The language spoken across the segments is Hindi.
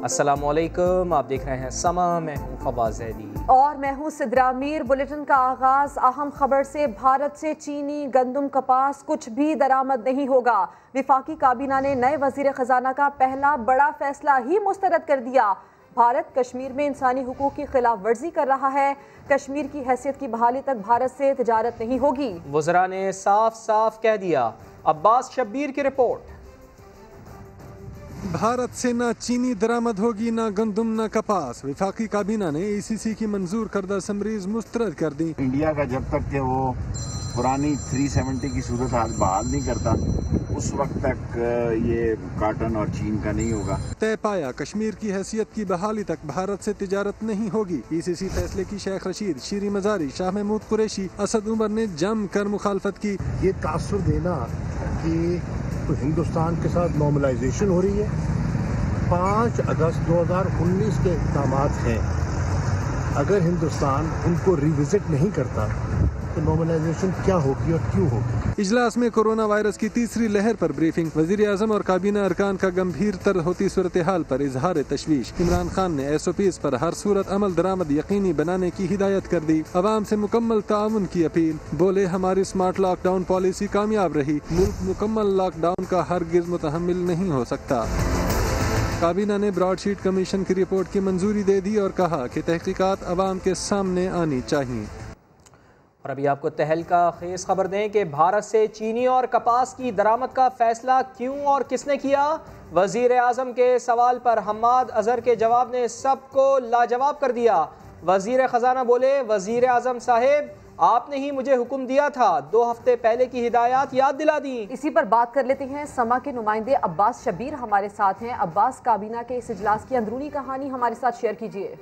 अस्सलामुअलैकुम, आप देख रहे हैं समा, मैं हूं फवाद ज़ैदी और मैं हूं सिद्रा मीर। बुलेटिन का आगाज अहम खबर से। भारत से चीनी, गंदम, कपास कुछ भी दरामद नहीं होगा। विफाकी काबीना ने नए वजीर खजाना का पहला बड़ा फैसला ही मुस्तरद कर दिया। भारत कश्मीर में इंसानी हुकूक की खिलाफ वर्जी कर रहा है। कश्मीर की हैसियत की बहाली तक भारत से तिजारत नहीं होगी। वज़रा ने साफ साफ कह दिया। अब्बास शब्बीर की रिपोर्ट। भारत से ना चीनी दरामद होगी, ना गंदम, ना कपास। विफाकी काबीना ने ECC की मंजूर करदा समरीज मुस्तरद कर दी। इंडिया का जब तक कि वो पुरानी 370 की सूरत हाल बहाल नहीं करता, उस वक्त तक ये काटन और चीन का नहीं होगा। तय पाया, कश्मीर की हैसियत की बहाली तक भारत से तिजारत नहीं होगी। ECC फैसले की शेख रशीद, शीरी मजारी, शाह महमूद कुरैशी, असद उमर ने जम कर मुखालफत की। ये तासुर देना कि तो हिंदुस्तान के साथ नॉर्मलाइजेशन हो रही है। 5 अगस्त 2019 के इक़दाम हैं, अगर हिंदुस्तान उनको रिविजिट नहीं करता तो नॉर्मलाइजेशन क्या होगी और क्यों होगी। इजलास में कोरोना वायरस की तीसरी लहर पर ब्रीफिंग। वजीर आजम और काबीना अरकान का गंभीर तर होती सूरत हाल पर इजहार तशवीश। इमरान खान ने SOPs पर हर सूरत अमल दरामद यकीनी बनाने की हिदायत कर दी। अवाम से मुकम्मल ताउन की अपील। बोले, हमारी स्मार्ट लॉकडाउन पॉलिसी कामयाब रही। मुल्क मुकम्मल लॉकडाउन का हरगिज मुतहम्मिल नहीं हो सकता। काबीना ने ब्रॉडशीट कमीशन की रिपोर्ट की मंजूरी दे दी और कहा कि तहकीकात अवाम के सामने आनी चाहिए। और अभी आपको तहलका खेज खबर दें कि भारत से चीनी और कपास की दरामद का फैसला क्यों और किसने किया। वजीर आजम के सवाल पर हम्माद अजहर के जवाब ने सबको लाजवाब कर दिया। वजीर खजाना बोले, वजीर आजम साहेब आपने ही मुझे हुक्म दिया था, 2 हफ्ते पहले की हिदायत याद दिला दी। इसी पर बात कर लेते हैं। समा के नुमाइंदे अब्बास शब्बीर हमारे साथ हैं। अब्बास, काबीना के इस इजलास की अंदरूनी कहानी हमारे साथ शेयर कीजिए।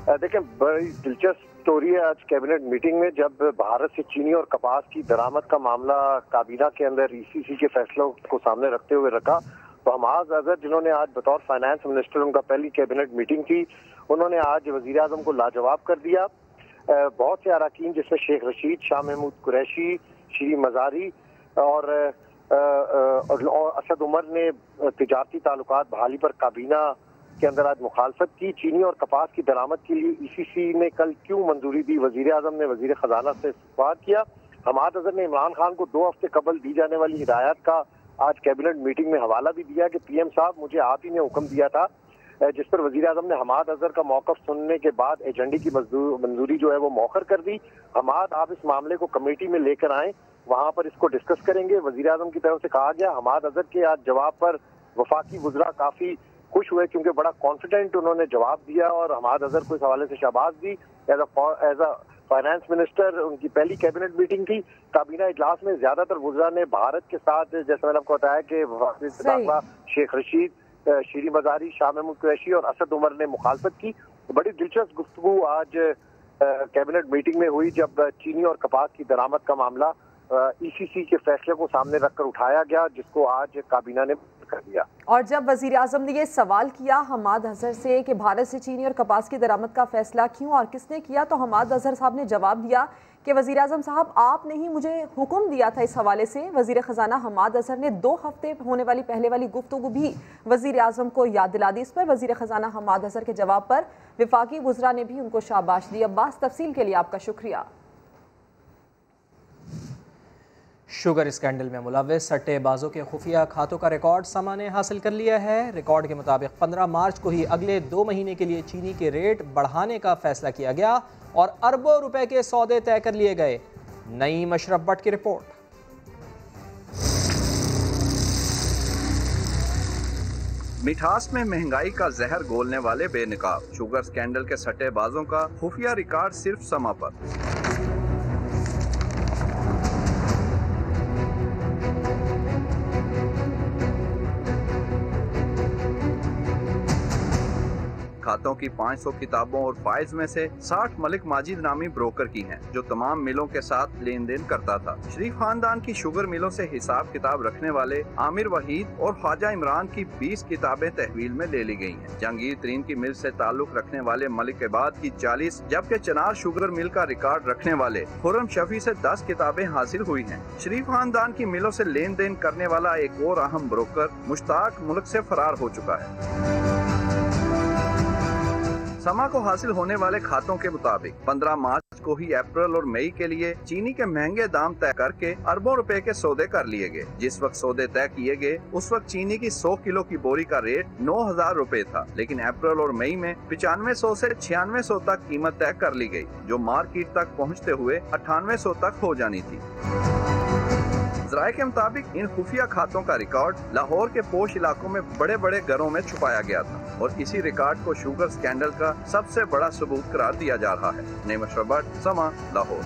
देखिए, बड़ी दिलचस्प स्टोरी है आज कैबिनेट मीटिंग में, जब भारत से चीनी और कपास की दरामद का मामला काबीना के अंदर ECC के फैसलों को सामने रखते हुए रखा, तो हम्माद अजहर, जिन्होंने आज बतौर फाइनेंस मिनिस्टर, उनका पहली कैबिनेट मीटिंग थी, उन्होंने आज वजीर आजम को लाजवाब कर दिया। बहुत से अरकान, जिसमें शेख रशीद, शाह महमूद कुरैशी, शीरी मजारी और असद उमर ने तिजारती ताल्लुकात बहाली पर काबीना के अंदर आज मुखालफत की। चीनी और कपास की दरामद के लिए ECC ने कल क्यों मंजूरी दी, वजीर आजम ने वजीर खजाना से सवाल किया। हम्माद अजहर ने इमरान खान को 2 हफ्ते कबल दी जाने वाली हिदायत का आज कैबिनेट मीटिंग में हवाला भी दिया कि PM साहब, मुझे आप ही ने हुक्म दिया था, जिस पर वजीर आजम ने हम्माद अजहर का मौक़िफ़ सुनने के बाद एजेंडे की मंजूरी जो है वो मौखर कर दी। हम्माद, आप इस मामले को कमेटी में लेकर आएँ, वहाँ पर इसको डिस्कस करेंगे। वजीर आजम की तरफ से कहा गया। हम्माद अजहर के आज जवाब पर वफाकी वज़रा काफ़ी खुश हुए, क्योंकि बड़ा कॉन्फिडेंट उन्होंने जवाब दिया और हम्माद अजहर को इस हवाले से शाबाश दी। एज अ फाइनेंस मिनिस्टर उनकी पहली कैबिनेट मीटिंग थी। काबीना इजलास में ज्यादातर वज़रा ने भारत के साथ, जैसे मैंने आपको बताया कि शेख रशीद, शीरी मजारी, शाह महमूद कुरैशी और असद उमर ने मुखालफत की। बड़ी दिलचस्प गुफ्तगू आज कैबिनेट मीटिंग में हुई, जब चीनी और कपास की दरामद का मामला ECC के फैसले को सामने रखकर उठाया गया, जिसको आज काबीना ने कर दिया। और जब वजीर आजम ने ये सवाल किया हम्माद अजहर से कि भारत से चीनी और कपास की दरामद का फैसला क्यों और किसने किया, तो हम्माद अजहर साहब ने जवाब दिया कि वजीर आजम साहब, आपने ही मुझे हुक्म दिया था। इस हवाले से वजीर खजाना हम्माद अजहर ने 2 हफ्ते होने वाली पहले वाली गुफ्तगू भी वजीर आजम को याद दिला दी। इस पर वजीर खजाना हम्माद अजहर के जवाब पर विफाकी वज़रा ने भी उनको शाबाश दी। अब्बास, तफसील के लिए आपका शुक्रिया। शुगर स्कैंडल में मुलव्वस सट्टेबाजों के खुफिया खातों का रिकॉर्ड समा ने हासिल कर लिया है। रिकॉर्ड के मुताबिक 15 मार्च को ही अगले 2 महीने के लिए चीनी के रेट बढ़ाने का फैसला किया गया और अरबों रुपए के सौदे तय कर लिए गए। नई मशरफ भट्ट की रिपोर्ट। मिठास में महंगाई का जहर घोलने वाले बेनकाब शुगर स्कैंडल के सट्टेबाजों का खुफिया रिकॉर्ड सिर्फ समा पर। खातों की 500 किताबों और फाइल्स में से 60 मलिक माजिद नामी ब्रोकर की हैं, जो तमाम मिलों के साथ लेन देन करता था। शरीफ खानदान की शुगर मिलों से हिसाब किताब रखने वाले आमिर वहीद और ख्वाजा इमरान की 20 किताबें तहवील में ले ली गई हैं। जहांगीर तरीन की मिल से ताल्लुक रखने वाले मलिक इबाद की 40, जबकि चनार शुगर मिल का रिकॉर्ड रखने वाले खुर्रम शफी से 10 किताबें हासिल हुई हैं। शरीफ खानदान की मिलों से लेन देन करने वाला एक और अहम ब्रोकर मुश्ताक मुल्क से फरार हो चुका है। समा को हासिल होने वाले खातों के मुताबिक 15 मार्च को ही अप्रैल और मई के लिए चीनी के महंगे दाम तय करके अरबों रुपए के सौदे कर लिए गए। जिस वक्त सौदे तय किए गए उस वक्त चीनी की 100 किलो की बोरी का रेट 9,000 रुपए था, लेकिन अप्रैल और मई में 9500 से 9600 तक कीमत तय कर ली गई, जो मार्केट तक पहुँचते हुए 9800 तक हो जानी थी। ज़राए के मुताबिक इन खुफिया खातों का रिकॉर्ड लाहौर के पोश इलाकों में बड़े बड़े घरों में छुपाया गया था और इसी रिकॉर्ड को शुगर स्कैंडल का सबसे बड़ा सबूत करार दिया जा रहा है। नेमशर भट्ट, समा, लाहौर।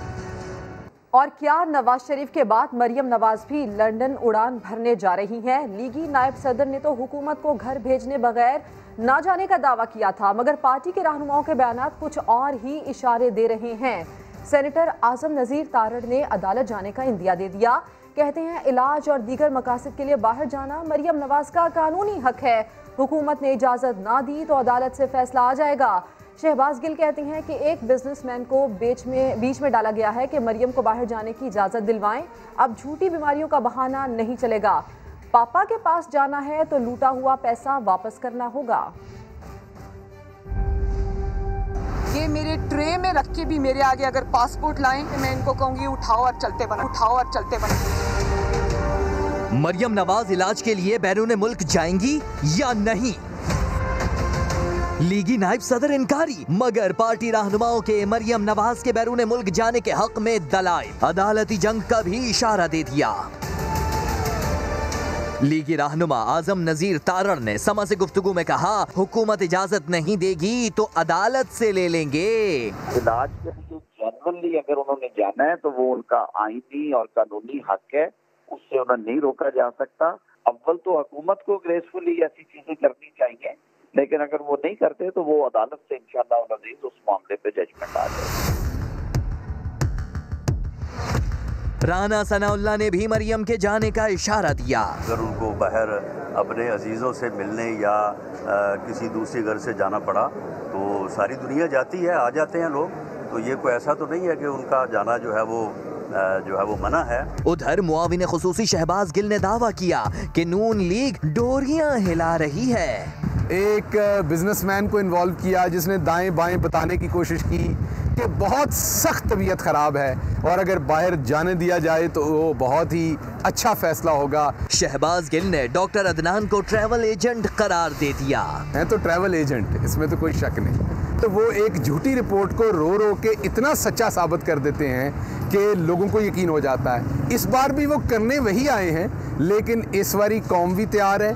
और क्या नवाज शरीफ के बाद मरियम नवाज भी लंदन उड़ान भरने जा रही हैं? लीगी नायब सदर ने तो हुकूमत को घर भेजने बगैर ना जाने का दावा किया था, मगर पार्टी के रहनुमाओं के बयानात कुछ और ही इशारे दे रहे हैं। सेनेटर आजम नजीर तारड़ ने अदालत जाने का इंदिया दे दिया। कहते हैं इलाज और दीगर मकासद के लिए बाहर जाना मरियम नवाज का कानूनी हक है। हुकूमत ने इजाज़त ना दी तो अदालत से फैसला आ जाएगा। शहबाज गिल कहते हैं कि एक बिजनेसमैन को बीच में डाला गया है कि मरियम को बाहर जाने की इजाज़त दिलवाएं। अब झूठी बीमारियों का बहाना नहीं चलेगा। पापा के पास जाना है तो लूटा हुआ पैसा वापस करना होगा। ये मेरे ट्रे में रख के भी मेरे आगे अगर पासपोर्ट लाएं तो मैं इनको कहूंगी उठाओ और चलते बनो, उठाओ और चलते बनो। मरियम नवाज इलाज के लिए बैरून मुल्क जाएंगी या नहीं? लीगी नायब सदर इनकारी, मगर पार्टी रहनुमाओं के मरियम नवाज के बैरून मुल्क जाने के हक में दलाइल। अदालती जंग का भी इशारा दे दिया। लीगी रहनुमा आजम नजीर तारड़ ने समा से गुफ्तगू में कहा, हुकूमत इजाजत नहीं देगी तो अदालत से ले लेंगे। इलाज के लिए जनरली अगर उन्होंने जाना है तो वो उनका आईनी और कानूनी हक है, उससे उन्हें नहीं रोका जा सकता। अव्वल तो हुकूमत को ग्रेसफुली ऐसी चीजें करनी चाहिए, लेकिन अगर वो नहीं करते तो वो अदालत से इंशाअल्लाह अज़ीज़ उस मामले पे जजमेंट आ जाएगा। राना सनाउल्लाह ने भी मरियम के जाने का इशारा दिया। अगर उनको बाहर अपने अजीज़ों से मिलने या किसी दूसरे घर से जाना पड़ा तो सारी दुनिया जाती है, आ जाते हैं लोग, तो ये कोई ऐसा तो नहीं है कि उनका जाना जो है वो मना है। उधर मुआविन खुसूसी शहबाज गिल ने दावा किया कि नून लीग डोरियां हिला रही है। एक बिजनेसमैन को इन्वॉल्व किया जिसने दाएं बाएं बताने की कोशिश की कि बहुत सख्त तबीयत ख़राब है और अगर बाहर जाने दिया जाए तो वो बहुत ही अच्छा फैसला होगा। शहबाज गिल ने डॉक्टर अदनान को ट्रैवल एजेंट करार दे दिया है, तो ट्रैवल एजेंट, इसमें तो कोई शक नहीं। तो वो एक झूठी रिपोर्ट को रो रो के इतना सच्चा साबित कर देते हैं कि लोगों को यकीन हो जाता है। इस बार भी वो करने वही आए हैं, लेकिन इस बारी कौम भी तैयार है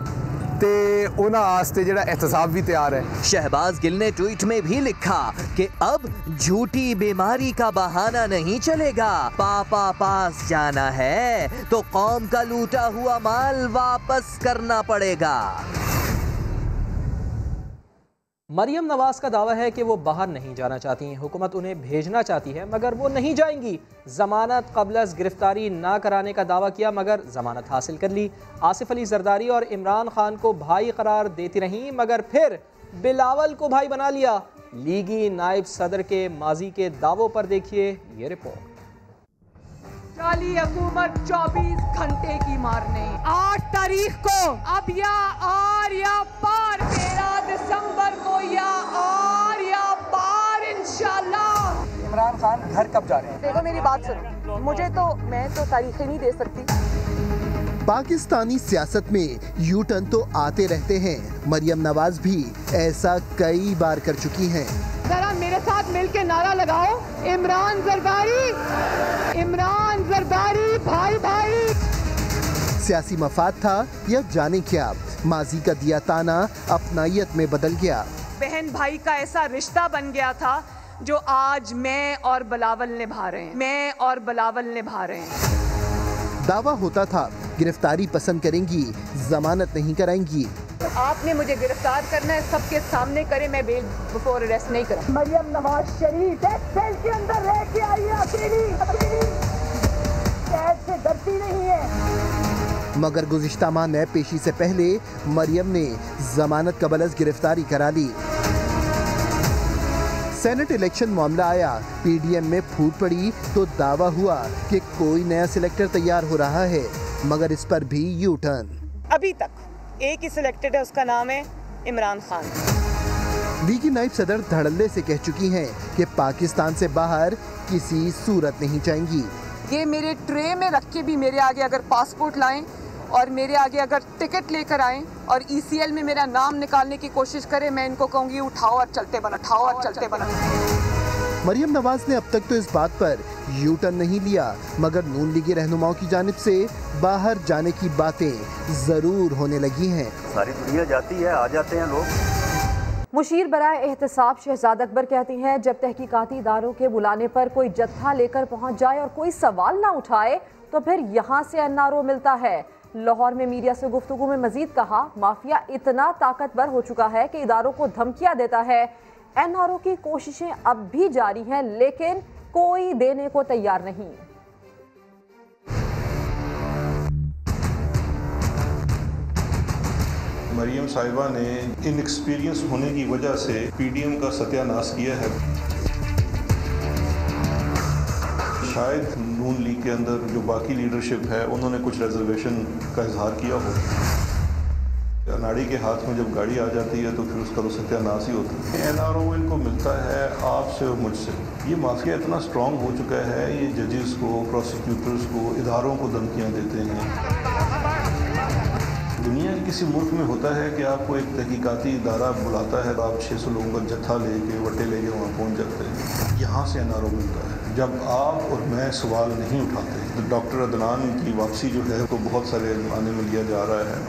ते उन्हें आस्ते जड़ा एहतसाब भी तैयार है। शहबाज गिल ने ट्वीट में भी लिखा कि अब झूठी बीमारी का बहाना नहीं चलेगा। पापा पास जाना है तो कौम का लूटा हुआ माल वापस करना पड़ेगा। मरियम नवाज का दावा है कि वो बाहर नहीं जाना चाहती हैं, हुकूमत उन्हें भेजना चाहती है मगर वो नहीं जाएंगी। जमानत कबलस गिरफ्तारी ना कराने का दावा किया मगर जमानत हासिल कर ली। आसिफ अली जरदारी और इमरान खान को भाई करार देती रहीं मगर फिर बिलावल को भाई बना लिया। लीगी नायब सदर के माजी के दावों पर देखिए ये रिपोर्ट। चाली हुकूमत 24 घंटे की मारने 8 तारीख को अब या और या पार, 13 दिसंबर को या और या पार इंशाल्लाह। इमरान खान घर कब जा रहे हैं? देखो मेरी बात सुनो, मैं तो तारीखें नहीं दे सकती। पाकिस्तानी सियासत में यू टर्न तो आते रहते हैं। मरियम नवाज भी ऐसा कई बार कर चुकी हैं। जरा मेरे साथ मिलके नारा लगाओ, इमरान जरदारी भाई भाई। सियासी मफाद था या जाने क्या, माजी का दिया ताना अपनायत में बदल गया। बहन भाई का ऐसा रिश्ता बन गया था जो आज मैं और बिलावल निभा रहे हैं। दावा होता था गिरफ्तारी पसंद करेंगी, जमानत नहीं कराएंगी। आपने मुझे गिरफ्तार करना है, सबके सामने करे, मैं बेल बिफोर अरेस्ट नहीं करूँ। मरियम नवाज शरीफ एक सेल के अंदर रह के आई है, अकेली कैद से डरती नहीं है। मगर गुज़िश्ता माह नैब पेशी से पहले मरियम ने जमानत कबलस गिरफ्तारी करा ली। सेनेट इलेक्शन मामला आया, पीडीएम में फूट पड़ी तो दावा हुआ कि कोई नया सिलेक्टर तैयार हो रहा है, मगर इस पर भी यू टर्न। अभी तक एक ही सिलेक्टेड है, उसका नाम है इमरान खान। लीगी नायब सदर धड़ल्ले से कह चुकी हैं कि पाकिस्तान से बाहर किसी सूरत नहीं जाएंगी। ये मेरे ट्रे में रख के भी मेरे आगे अगर पासपोर्ट लाएं और मेरे आगे अगर टिकट लेकर आएं और ECL में मेरा नाम निकालने की कोशिश करें, मैं इनको कहूँगी उठाओ और चलते बनो, उठाओ और चलते बनो। मरियम नवाज ने अब तक तो इस बात पर यू टर्न नहीं लिया, मगर नून लीगी रहनुमाओं की जानिब से बाहर जाने की बातें जरूर होने लगी हैं। सारी दुनिया जाती है, आ जाते हैं लोग। मुशीर बराए एहतसाब शहजाद अकबर कहती हैं, जब तहकीकाती इदारों के बुलाने पर कोई जत्था लेकर पहुंच जाए और कोई सवाल ना उठाए तो फिर यहाँ से NRO मिलता है। लाहौर में मीडिया से गुफ्तगू में मजीद कहा, माफिया इतना ताकतवर हो चुका है कि इदारों को धमकियां देता है। NRO की कोशिशें अब भी जारी हैं, लेकिन कोई देने को तैयार नहीं। मरियम साहिबा ने इनएक्सपीरियंस होने की वजह से PDM का सत्यानाश किया है। शायद नून लीग के अंदर जो बाकी लीडरशिप है उन्होंने कुछ रिजर्वेशन का इजहार किया हो। नाड़ी के हाथ में जब गाड़ी आ जाती है तो फिर उसका तो सत्यानाश ही होता है। NRO इनको मिलता है आपसे और मुझसे। ये माफिया इतना स्ट्रांग हो चुका है, ये जजेस को, प्रोसिक्यूटर्स को, इदारों को धमकियां देते हैं। दुनिया के किसी मुल्क में होता है कि आपको एक तहकीकाती इदारा बुलाता है, आप 600 लोगों का जत्था लेके वटे लेके वहाँ पहुँच जाते हैं। यहाँ से NRO मिलता है। जब आप और मैं सवाल नहीं उठाते तो डॉक्टर अदनान की वापसी जो है तो बहुत सारे मायने में लिया जा रहा है।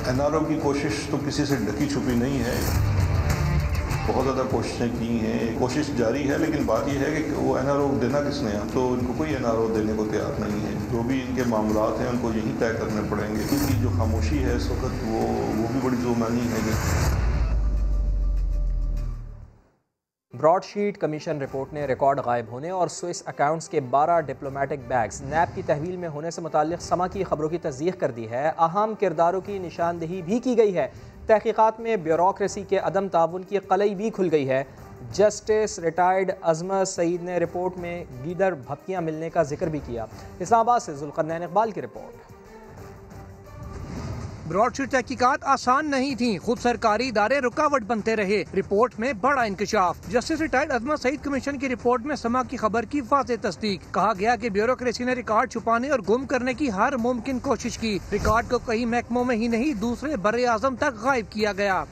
NRO की कोशिश तो किसी से ढकी छुपी नहीं है, बहुत ज़्यादा कोशिशें की हैं, कोशिश जारी है, लेकिन बात यह है कि वो NRO देना किसने है, तो इनको कोई NRO देने को तैयार नहीं है। जो भी इनके मामलात हैं उनको यही तय करने पड़ेंगे। इनकी जो खामोशी है इस वक्त वो भी बड़ी जुर्मानी है। ब्रॉडशीट कमीशन रिपोर्ट ने रिकॉर्ड गायब होने और स्विस अकाउंट्स के 12 डिप्लोमेटिक बैग्स नैब की तहवील में होने से मुताल्लिक़ समा की खबरों की तस्दीक कर दी है। अहम किरदारों की निशानदही भी की गई है। तहकीकात में ब्यूरोक्रेसी के अदम ताउन की कलई भी खुल गई है। जस्टिस रिटायर्ड अजमत सईद ने रिपोर्ट में गीदड़ भपकियाँ मिलने का जिक्र भी किया। इस्लामाबाद से जुल्करनैन इकबाल की रिपोर्ट। ब्रॉडशीट तहकीकात आसान नहीं थी, खुद सरकारी इदारे रुकावट बनते रहे। रिपोर्ट में बड़ा इंकशाफ। जस्टिस रिटायर्ड अजमत सईद कमीशन की रिपोर्ट में समा की खबर की वाज़ेह तस्दीक। कहा गया कि ब्यूरोक्रेसी ने रिकॉर्ड छुपाने और गुम करने की हर मुमकिन कोशिश की। रिकॉर्ड को कई महकमों में ही नहीं दूसरे बर्रे आज़म तक गायब किया गया।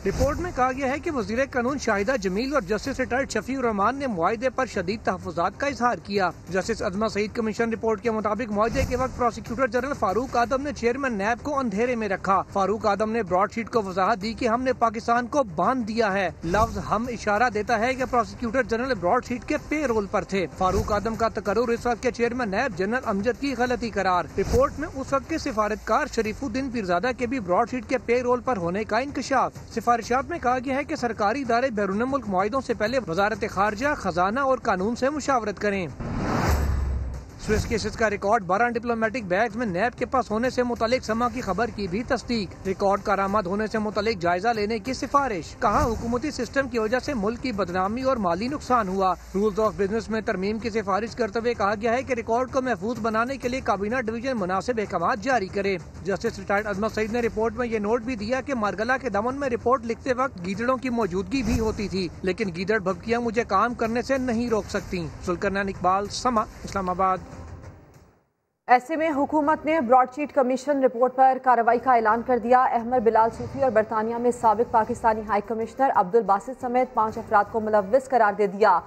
रिपोर्ट में कहा गया है कि वज़ीर कानून शाहिदा जमील और जस्टिस रिटायर्ड शफीउर रहमान ने मुआहदे पर शदीद तहफ़्फ़ुज़ात का इजहार किया। जस्टिस अजमत सईद कमीशन रिपोर्ट के मुताबिक मुआहदे के वक्त प्रोसिक्यूटर जनरल फारूक आदम ने चेयरमैन नैब को अंधेरे में रखा। फारूक आदम ने ब्रॉडशीट को वजाहत दी कि हमने पाकिस्तान को बांध दिया है। लफ्ज हम इशारा देता है कि प्रोसिक्यूटर जनरल ब्रॉडशीट के पे रोल पर थे। फारूक आदम का तकर्रुर इस वक्त के चेयरमैन नैब जनरल अमजद की गलती करार। रिपोर्ट में उस वक्त के सिफारतकार शरीफुद्दीन पीरजादा के भी ब्रॉडशीट के पे रोल पर होने का इंकशाफ। सिफारिशात में कहा गया है कि सरकारी इदारे बैरून मुल्क मुआहिदों से पहले वजारत खारजा, खजाना और कानून से मुशावरत करें। स्विस केसेस का रिकॉर्ड 12 डिप्लोमेटिक बैग्स में नैब के पास होने से मुतालिक समा की खबर की भी तस्दीक। रिकॉर्ड कारामद होने से मुतालिक जायजा लेने की सिफारिश। कहा हुकूमती सिस्टम की वजह से मुल्क की बदनामी और माली नुकसान हुआ। रूल्स ऑफ बिजनेस में तरमीम की सिफारिश करते हुए कहा गया है कि रिकॉर्ड को महफूज बनाने के लिए काबीना डिवीजन मुनासिब अहकाम जारी करे। जस्टिस रिटायर्ड अजमत सईद ने रिपोर्ट में ये नोट भी दिया कि मारगला के दमन में रिपोर्ट लिखते वक्त गीदड़ों की मौजूदगी भी होती थी, लेकिन गीदड़ भभकियां मुझे काम करने से नहीं रोक सकती। जुल्करनैन इकबाल, समा, इस्लामाबाद। ऐसे में हुकूमत ने ब्रॉडशीट कमीशन रिपोर्ट पर कार्रवाई का ऐलान कर दिया। अहमद बिलाल सूफी और बरतानिया में साबिक पाकिस्तानी हाई कमिश्नर अब्दुल बासित समेत 5 अफराद को मुलव्विस करार दे दिया।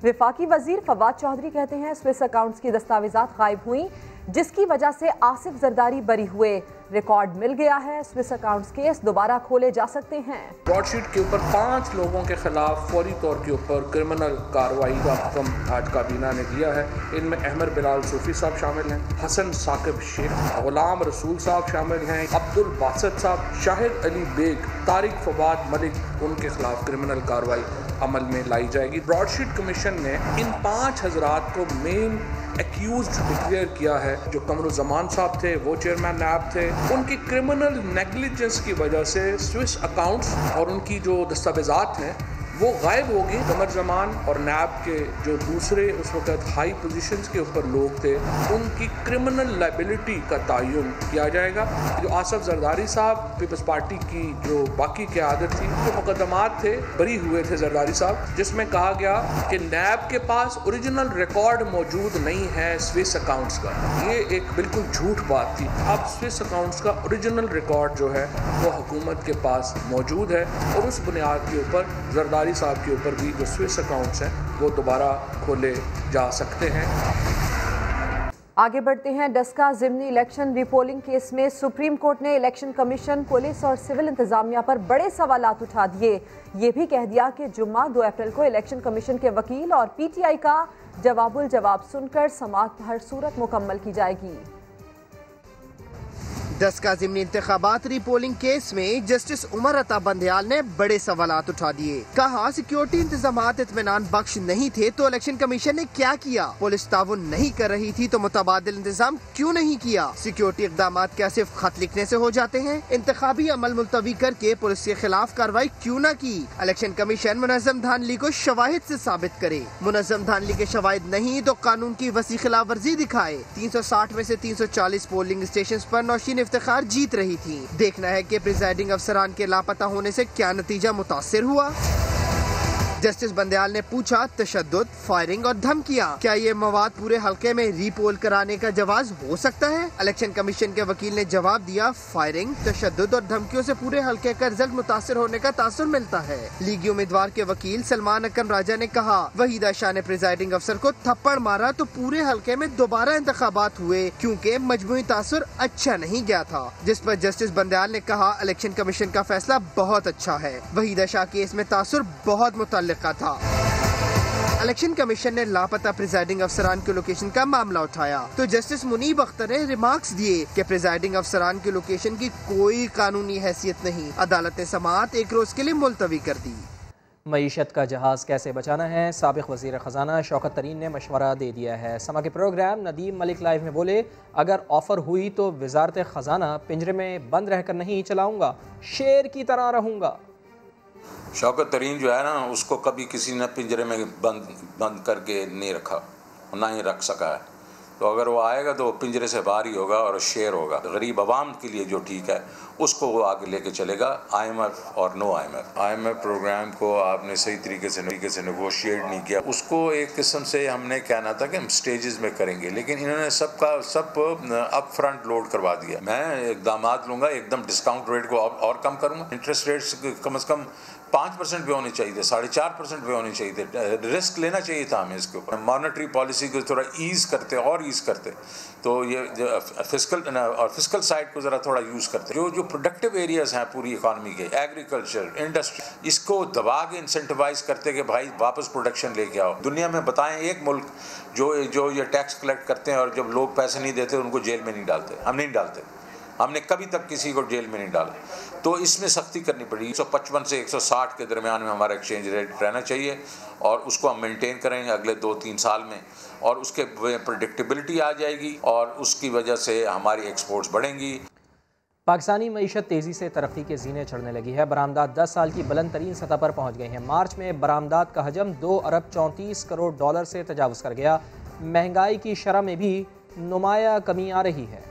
वफाकी वजीर फवाद चौधरी कहते हैं स्विस अकाउंट्स की दस्तावेजात गायब हुई, जिसकी वजह से आसिफ जरदारी बरी हुए। रिकॉर्ड मिल गया है, स्विस अकाउंट्स केस दोबारा खोले जा सकते हैं। ब्रॉडशीट के ऊपर 5 लोगों के खिलाफ फौरी तौर के ऊपर क्रिमिनल कार्रवाई का हुक्म आज काबीना ने दिया है। इनमें अहमद बिलाल सूफी साहब शामिल हैं, हसन साकिब शेख, गुलाम रसूल साहब शामिल हैं, अब्दुल बासित साहब, शाहिद अली बेग, तारिक फवाद मलिक, उनके खिलाफ क्रिमिनल कार्रवाई अमल में लाई जाएगी। ब्रॉडशीट कमीशन ने इन 5 हजरात को मेन एक्यूज्ड डिक्लेयर किया है। जो कमरुज़्ज़मान साहब थे वो चेयरमैन नैब थे, उनकी क्रिमिनल नेग्लिजेंस की वजह से स्विस अकाउंट्स और उनकी जो दस्तावेजात हैं वो गायब होगी। कमर जमान और नैब के जो दूसरे उस वक्त हाई पोजीशंस के ऊपर लोग थे, उनकी क्रिमिनल लायबिलिटी का तयन किया जाएगा। जो आसफ जरदारी साहब, पीपल्स पार्टी की जो बाकी क़यादत थी, जो मुकदमात थे, बरी हुए थे जरदारी साहब, जिसमें कहा गया कि नैब के पास ओरिजिनल रिकॉर्ड मौजूद नहीं है स्विस अकाउंट्स का। ये एक बिल्कुल झूठ बात थी। अब स्विस अकाउंट्स का ओरिजिनल रिकॉर्ड जो है वो हुकूमत के पास मौजूद है और उस बुनियाद के ऊपर जरदारी साहब के ऊपर भी जो स्विस अकाउंट्स हैं वो दोबारा खोले जा सकते हैं। आगे बढ़ते हैं। डस्का ज़िमनी इलेक्शन रीपोलिंग केस में सुप्रीम कोर्ट ने इलेक्शन कमीशन, पुलिस और सिविल इंतजामिया पर बड़े सवालात उठा दिए। ये भी कह दिया कि जुम्मा 2 अप्रैल को इलेक्शन कमीशन के वकील और PTI का जवाबुल जवाब सुनकर समाअत हर सूरत मुकम्मल की जाएगी। डस्का ज़िमनी इंतखाबात रीपोलिंग केस में जस्टिस उमर अता बंदयाल ने बड़े सवालात उठा दिए। कहा सिक्योरिटी इंतजामात इत्मीनान बख्श नहीं थे तो इलेक्शन कमीशन ने क्या किया? पुलिस ताउन नहीं कर रही थी तो मुतबादिल इंतजाम क्यों नहीं किया? सिक्योरिटी इकदाम क्या सिर्फ खत लिखने से हो जाते हैं? इंतखाबी अमल मुलतवी करके पुलिस के खिलाफ कार्रवाई क्यों न की? इलेक्शन कमीशन मुनज़्ज़म धांधली को शवाहिद से साबित करे। मुनज़्ज़म धांधली के शवाहिद नहीं तो कानून की वसी खिलाफ वर्जी दिखाए। 360 में से 340 पोलिंग स्टेशन पर नौशीन इफ्तिखार जीत रही थी। देखना है कि प्रिजाइडिंग अफसरान के लापता होने से क्या नतीजा मुतासिर हुआ। जस्टिस बंदयाल ने पूछा, तशद्दुद, फायरिंग और धमकियां, क्या ये मवाद पूरे हल्के में रीपोल कराने का जवाज हो सकता है? इलेक्शन कमीशन के वकील ने जवाब दिया, फायरिंग, तशद्दुद और धमकियों से पूरे हल्के का रिजल्ट मुतासिर होने का तासुर मिलता है। लीगी उम्मीदवार के वकील सलमान अकरम राजा ने कहा, वहीदा शाह ने प्रिजाइडिंग अफसर को थप्पड़ मारा तो पूरे हल्के में दोबारा इंतखाबात हुए क्योंकि मजमूई तासुर अच्छा नहीं गया था। जिस पर जस्टिस बंदयाल ने कहा, इलेक्शन कमीशन का फैसला बहुत अच्छा है। वहीदा शाह केस में तासुर बहुत मुतल्लिक का था। इलेक्शन कमीशन ने लापता प्रिजाइडिंग अफसरान की लोकेशन का मामला उठाया तो जस्टिस मुनीब अख्तर ने रिमार्क्स दिए कि प्रिजाइडिंग अफसरान की लोकेशन की कोई कानूनी हैसियत नहीं। अदालत ने समाअत 1 रोज के लिए मुलतवी कर दी। मईशत का जहाज कैसे बचाना है, साबिक वज़ीर ख़जाना शौकत तरीन ने मशवरा दे दिया है। समा के प्रोग्राम नदीम मलिक लाइव में बोले, अगर ऑफर हुई तो वजारत ख़जाना पिंजरे में बंद रहकर नहीं चलाऊंगा, शेर की तरह रहूंगा। शौकत तरीन जो है ना, उसको कभी किसी ने पिंजरे में बंद करके नहीं रखा, ना ही रख सका है। तो अगर वो आएगा तो पिंजरे से बाहर ही होगा और शेर होगा। गरीब आवाम के लिए जो ठीक है उसको वो आगे लेके चलेगा। IMF और नो IMF प्रोग्राम को आपने सही तरीके से नेगोशिएट नहीं किया। उसको एक किस्म से हमने कहना था कि हम स्टेजेस में करेंगे, लेकिन इन्होंने सब अप फ्रंट लोड करवा दिया। मैं इकदाम लूँगा, एकदम डिस्काउंट रेट को और कम करूँगा। इंटरेस्ट रेट्स कम से कम 5% पे होनी चाहिए, 4.5% पे होनी चाहिए। रिस्क लेना चाहिए था हमें इसके ऊपर। मॉनेटरी पॉलिसी को थोड़ा ईज करते तो ये फिस्कल साइड को ज़रा थोड़ा यूज़ करते। जो प्रोडक्टिव एरियाज़ हैं पूरी इकानमी के, एग्रीकल्चर, इंडस्ट्री, इसको दबा के इंसेंटिवाइज करते कि भाई वापस प्रोडक्शन लेके आओ। दुनिया में बताएं एक मुल्क जो ये टैक्स कलेक्ट करते हैं और जब लोग पैसे नहीं देते उनको जेल में नहीं डालते। हम नहीं डालते, हमने कभी तक किसी को जेल में नहीं डाला। तो इसमें सख्ती करनी पड़ी। 155 से 160 के दरमियान में हमारा एक्सचेंज रेट रहना चाहिए और उसको हम मेंटेन करेंगे अगले 2-3 साल में, और उसके प्रेडिक्टेबिलिटी आ जाएगी और उसकी वजह से हमारी एक्सपोर्ट्स बढ़ेंगी। पाकिस्तानी मईशत तेज़ी से तरक्की के ज़ीने चढ़ने लगी है। बरामदात 10 साल की बुलंद तरीन सतह पर पहुँच गई हैं। मार्च में बरामदात का हजम $2 अरब 34 करोड़ डॉलर से तजावुज़ कर गया। महंगाई की शरह में भी नुमाया कमी आ रही है।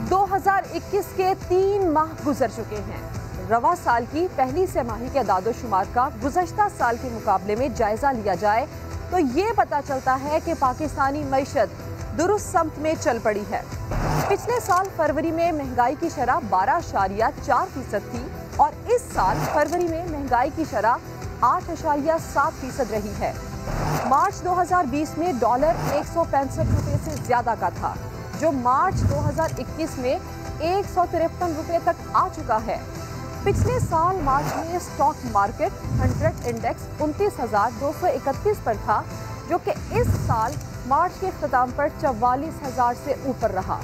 2021 के 3 माह गुजर चुके हैं। रवा साल की पहली तिमाही के दादोशुमार का गुज़श्ता साल के मुकाबले में जायजा लिया जाए तो ये पता चलता है कि पाकिस्तानी मईशत दुरुस्त समत में चल पड़ी है। पिछले साल फरवरी में महंगाई की शरह 12.4% थी और इस साल फरवरी में महंगाई की शरह 8.7% रही है। मार्च 2020 में डॉलर 165 रुपये से ज्यादा का था, जो मार्च 2021 में 153 रुपये तक आ चुका है। पिछले साल मार्च में स्टॉक मार्केट 100 इंडेक्स 29,231 पर था, जो कि इस साल मार्च के इख्तिताम पर 44,000 से ऊपर रहा।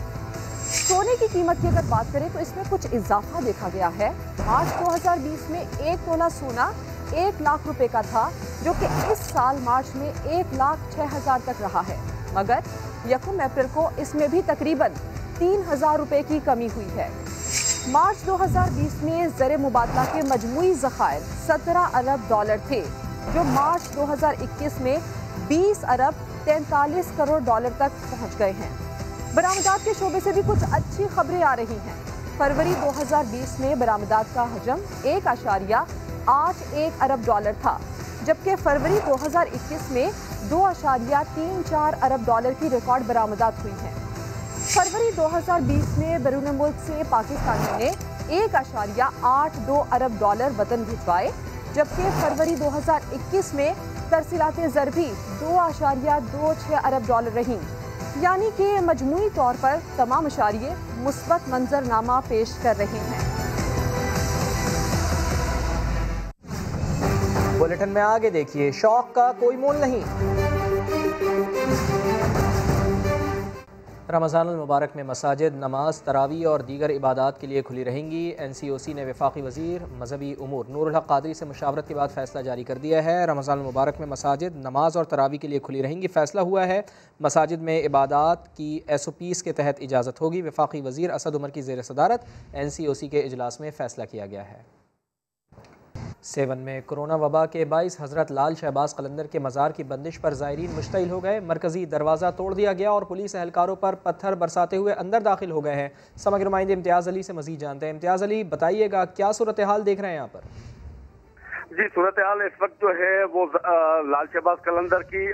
सोने की कीमत की अगर बात करें तो इसमें कुछ इजाफा देखा गया है। मार्च 2020 में 1 तोला सोना 1 लाख रुपए का था, जो कि इस साल मार्च में 1,06,000 तक रहा है, मगर 1 अप्रैल को इसमें भी तकरीबन 3,000 रुपए की कमी हुई है। मार्च 2020 में ज़र मुबादला के मजमूई ज़खायर 17 अरब डॉलर थे, जो मार्च 2021 में 20 अरब 43 करोड़ डॉलर तक पहुंच गए हैं। बरामदात के शोबे से भी कुछ अच्छी खबरें आ रही हैं। फरवरी 2020 में बरामदात का हजम 1.81 अरब डॉलर था, जबकि फरवरी 2021 में 2.34 अरब डॉलर की रिकॉर्ड बरामदात हुई हैं। फरवरी 2020 में बैरून मुल्क से पाकिस्तानियों ने 1.82 अरब डॉलर वतन भिजवाए, जबकि फरवरी 2021 में तरसीलाते ज़र भी 2.26 अरब डॉलर रहीं। यानी कि मजमूई तौर पर तमाम अशारिये मुस्बत मंजरनामा पेश कर रहे हैं। बुलेटिन में आगे देखिए, शौक का कोई मोल नहीं। रमज़ानुल मुबारक में मसाजिद नमाज, तरावी और दीगर इबादात के लिए खुली रहेंगी। NCOC ने वफाकी वज़ीर मजहबी उमूर नूरुल हक क़ादरी से मुशावरत के बाद फ़ैसला जारी कर दिया है। रमज़ानुल मुबारक में मसाजिद नमाज और तरावी के लिए खुली रहेंगी। फ़ैसला हुआ है मसाजिद में इबादात की SOPs के तहत इजाज़त होगी। वफाकी वज़ीर असद उमर की ज़ेर सदारत NCOC के इजलास में फ़ैसला किया गया है। सेवन में कोरोना वबा के बाइस हज़रत लाल शहबाज कलंदर के मज़ार की बंदिश पर ज़ायरीन मुश्तइल हो गए। मरकज़ी दरवाज़ा तोड़ दिया गया और पुलिस एहलकारों पर पत्थर बरसाते हुए अंदर दाखिल हो गए हैं। समग्र नुमाइंदे इम्तियाज़ अली से मज़ीद जानते हैं। इम्तियाज़ अली, बताइएगा क्या सूरत हाल देख रहे हैं यहाँ पर? जी, सूरत हाल इस वक्त जो है वो लाल शहबाज कलंदर की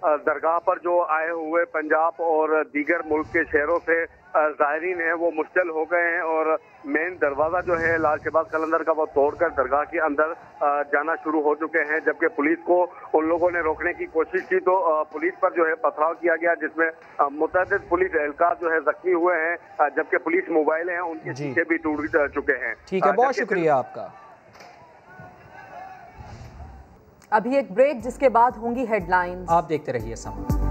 दरगाह पर जो आए हुए पंजाब और दीगर मुल्क के शहरों से ज़ायरीन है वो मुश्तइल हो गए हैं और मेन दरवाज़ा जो है लाल शहबाज कलंदर का वो तोड़कर दरगाह के अंदर जाना शुरू हो चुके हैं। जबकि पुलिस को उन लोगों ने रोकने की कोशिश की तो पुलिस पर जो है पथराव किया गया, जिसमें मुतअद्दिद पुलिस एहलकार जो है जख्मी हुए हैं, जबकि पुलिस मोबाइल हैं उनके शीशे भी टूट चुके हैं। ठीक है, बहुत शुक्रिया आपका। अभी एक ब्रेक, जिसके बाद होंगी हेडलाइंस। आप देखते रहिए समय।